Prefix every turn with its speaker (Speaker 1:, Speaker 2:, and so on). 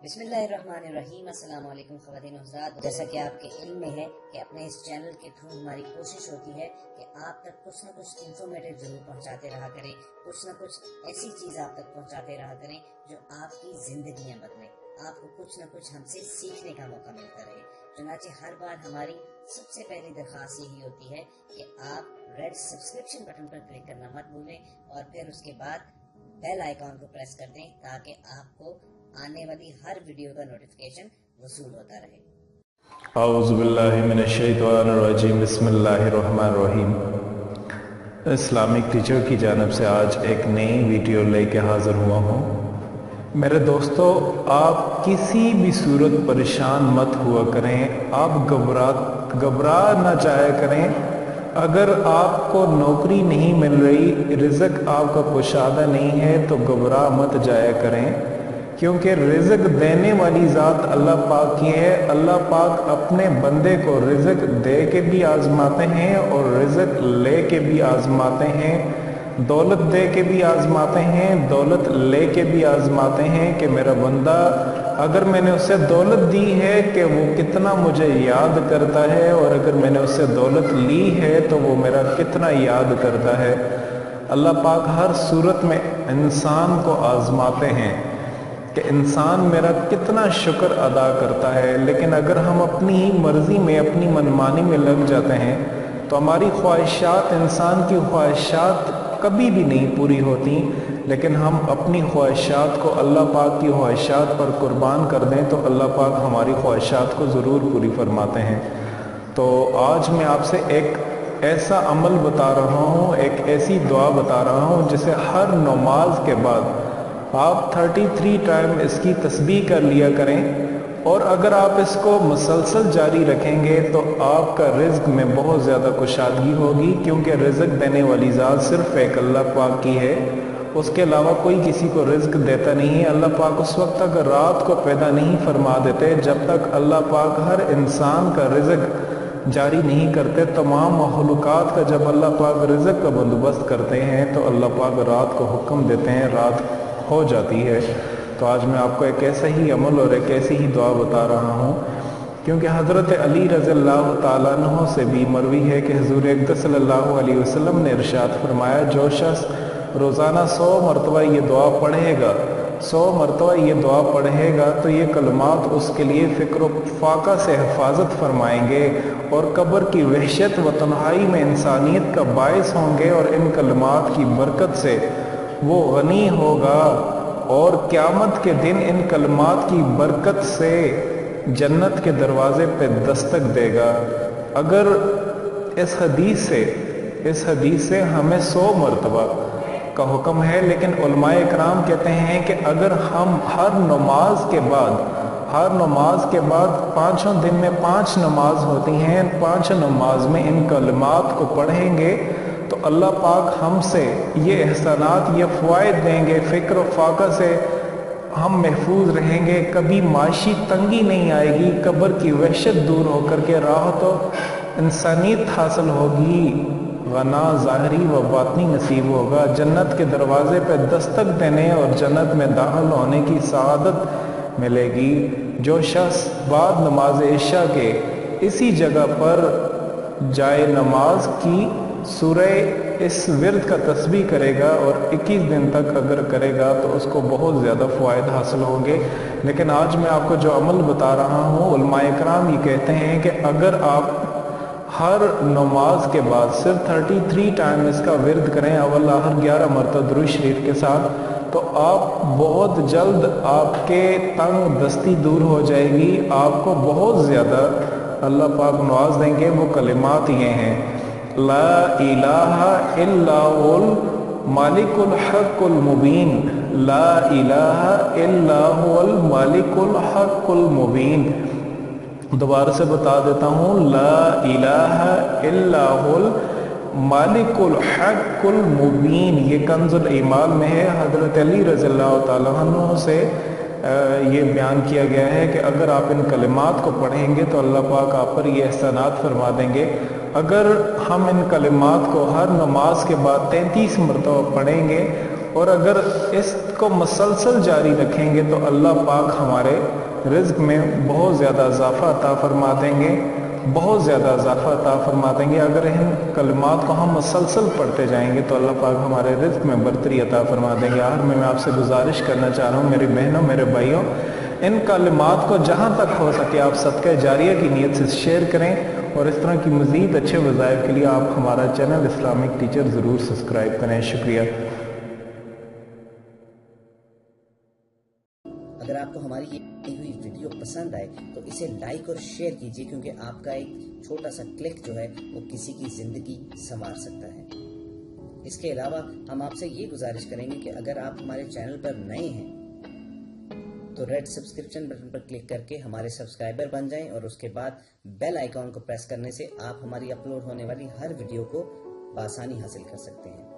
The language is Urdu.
Speaker 1: بسم اللہ الرحمن الرحیم۔ السلام علیکم خواتین و حضرات، جیسا کہ آپ کے علم میں ہے کہ اپنے اس چینل کے تھرو ہماری کوشش ہوتی ہے کہ آپ تک کچھ نہ کچھ انفارمیٹیو ضرور پہنچاتے رہا کریں، کچھ نہ کچھ ایسی چیز آپ تک پہنچاتے رہا کریں جو آپ کی زندگیاں بدلیں، آپ کو کچھ نہ کچھ ہم سے سیکھنے کا موقع ملتا رہے۔ چنانچہ ہر بار ہماری سب سے پہلی درخواست یہی ہوتی ہے کہ آپ ریڈ سبسکرپشن بٹن پر کلک کرنا مت بھولیں اور پھر اس کے بعد بیل آئیکن کو پریس کر دیں تاکہ آپ کو آنے والی ہر ویڈیو کا نوٹیفیکیشن وصول ہوتا رہے۔
Speaker 2: اعوذ باللہ من الشیطان الرجیم، بسم اللہ الرحمن الرحیم۔ اسلامک ٹیچر کی جانب سے آج ایک نئی ویڈیو لے کے حاضر ہوا ہوں۔ میرے دوستو، آپ کسی بھی صورت پریشان مت ہوا کریں، آپ گھبرا نہ جایا کریں۔ اگر آپ کو نوکری نہیں مل رہی، رزق آپ کا کشادہ نہیں ہے تو گھبرا مت جایا کریں، کیونکہ رزق دینے والی ذات اللہ پاک کی ہے۔ اللہ پاک اپنے بندے کو رزق دے کے بھی آزماتے ہیں اور رزق لے کے بھی آزماتے ہیں، دولت دے کے بھی آزماتے ہیں، دولت لے کے بھی آزماتے ہیں کہ میرا بندہ اگر میں نے اسے دولت دی ہے کہ وہ کتنا مجھے یاد کرتا ہے، اور اگر میں نے اس سے دولت لی ہے تو وہ میرا کتنا یاد کرتا ہے۔ اللہ پاک ہر صورت میں انسان کو آزماتے ہیں کہ انسان میرا کتنا شکر ادا کرتا ہے، لیکن اگر ہم اپنی ہی مرضی میں، اپنی منمانی میں لگ جاتے ہیں تو ہماری خواہشات، انسان کی خواہشات کبھی بھی نہیں پوری ہوتی، لیکن ہم اپنی خواہشات کو اللہ پاک کی خواہشات پر قربان کر دیں تو اللہ پاک ہماری خواہشات کو ضرور پوری فرماتے ہیں۔ تو آج میں آپ سے ایک ایسا عمل بتا رہا ہوں، ایک ایسی دعا بتا رہا ہوں جسے ہر نماز کے بعد آپ 33 ٹائم اس کی تسبیح کر لیا کریں، اور اگر آپ اس کو مسلسل جاری رکھیں گے تو آپ کا رزق میں بہت زیادہ کشادگی ہوگی، کیونکہ رزق دینے والی ذات صرف ایک اللہ پاک کی ہے، اس کے علاوہ کوئی کسی کو رزق دیتا نہیں۔ اللہ پاک اس وقت تک رات کو پیدا نہیں فرما دیتے جب تک اللہ پاک ہر انسان کا رزق جاری نہیں کرتے۔ تمام مخلوقات کا جب اللہ پاک رزق کا بندوبست کرتے ہیں تو اللہ پاک رات کو حکم دیتے ہیں، رات ہو جاتی ہے۔ تو آج میں آپ کو ایک ایسا ہی عمل اور ایک ایسی ہی دعا بتا رہا ہوں، کیونکہ حضرت علی رضی اللہ تعالیٰ عنہ سے بھی مروی ہے کہ حضور اقدس صلی اللہ علیہ وسلم نے ارشاد فرمایا، جو شخص روزانہ 100 مرتبہ یہ دعا پڑھے گا، 100 مرتبہ یہ دعا پڑھے گا تو یہ کلمات اس کے لیے فکر و فاقہ سے حفاظت فرمائیں گے اور قبر کی وحشت و تنہائی میں انسانیت کا باعث ہوں گے، اور ان کلمات کی برکت سے وہ غنی ہوگا، اور قیامت کے دن ان کلمات کی برکت سے جنت کے دروازے پہ دستک دے گا۔ اگر اس حدیث سے ہمیں 100 مرتبہ کا حکم ہے، لیکن علماء اکرام کہتے ہیں کہ اگر ہم ہر نماز کے بعد 5 دن میں 5 نماز ہوتی ہیں، 5 نماز میں ان کلمات کو پڑھیں گے تو اللہ پاک ہم سے یہ احسانات، یہ فوائد دیں گے، فکر و فاقہ سے ہم محفوظ رہیں گے، کبھی معاشی تنگی نہیں آئے گی، قبر کی وحشت دور ہو کر کے راحت و انسانیت حاصل ہوگی، غنا ظاہری و باطنی نصیب ہوگا، جنت کے دروازے پہ دستک دینے اور جنت میں داخل ہونے کی سعادت ملے گی۔ جو شخص بعد نماز عشاء کے اسی جگہ پر جائے نماز کی سورہ اس ورد کا تسبیح کرے گا اور 21 دن تک اگر کرے گا تو اس کو بہت زیادہ فوائد حاصل ہوں گے۔ لیکن آج میں آپ کو جو عمل بتا رہا ہوں، علماء اکرام یہ کہتے ہیں کہ اگر آپ ہر نماز کے بعد صرف 33 ٹائم اس کا ورد کریں، اول آخر 11 مرتبہ درود شریف کے ساتھ، تو آپ بہت جلد آپ کے تنگ دستی دور ہو جائے گی، آپ کو بہت زیادہ اللہ پاک نواز دیں گے۔ وہ کلمات یہ ہیں: لا الہ الا هو المالک الحق المبین، لا الہ الا هو المالک الحق المبین۔ دوبارہ سے بتا دیتا ہوں، لا الہ الا هو المالک الحق المبین۔ یہ کنز الایمان میں ہے، حضرت علی رضی اللہ تعالیٰ عنہ سے یہ بیان کیا گیا ہے کہ اگر آپ ان کلمات کو پڑھیں گے تو اللہ پاک آپ پر یہ احسانات فرما دیں گے۔ اگر ہم ان کلمات کو ہر نماز کے بعد 33 مرتبہ پڑھیں گے اور اگر اس کو مسلسل جاری رکھیں گے تو اللہ پاک ہمارے رزق میں بہت زیادہ اضافہ عطا فرما دیں گے، بہت زیادہ اضافہ عطا فرما دیں گے۔ اگر ان کلمات کو ہم مسلسل پڑھتے جائیں گے تو اللہ پاک ہمارے رزق میں برتری عطا فرما دیں گے۔ آخر میں آپ سے گزارش کرنا چاہ رہا ہوں میری بہنوں، میرے بھائیوں، ان کلمات کو جہاں تک ہو سکے آپ صدقہ جاریہ کی نیت سے شیئر کریں، اور اس طرح کی مزید اچھے وظائف کے لیے آپ ہمارا چینل اسلامک ٹیچر ضرور سبسکرائب کریں۔ شکریہ۔
Speaker 1: اگر آپ کو ہماری یہ ہوئی ویڈیو پسند آئے تو اسے لائک اور شیئر کیجیے، کیونکہ آپ کا ایک چھوٹا سا کلک جو ہے وہ کسی کی زندگی سنوار سکتا ہے۔ اس کے علاوہ ہم آپ سے یہ گزارش کریں گے کہ اگر آپ ہمارے چینل پر نئے ہیں تو ریڈ سبسکرپشن بٹن پر کلک کر کے ہمارے سبسکرائبر بن جائیں، اور اس کے بعد بیل آئیکن کو پریس کرنے سے آپ ہماری اپلوڈ ہونے والی ہر ویڈیو کو بآسانی حاصل کر سکتے ہیں۔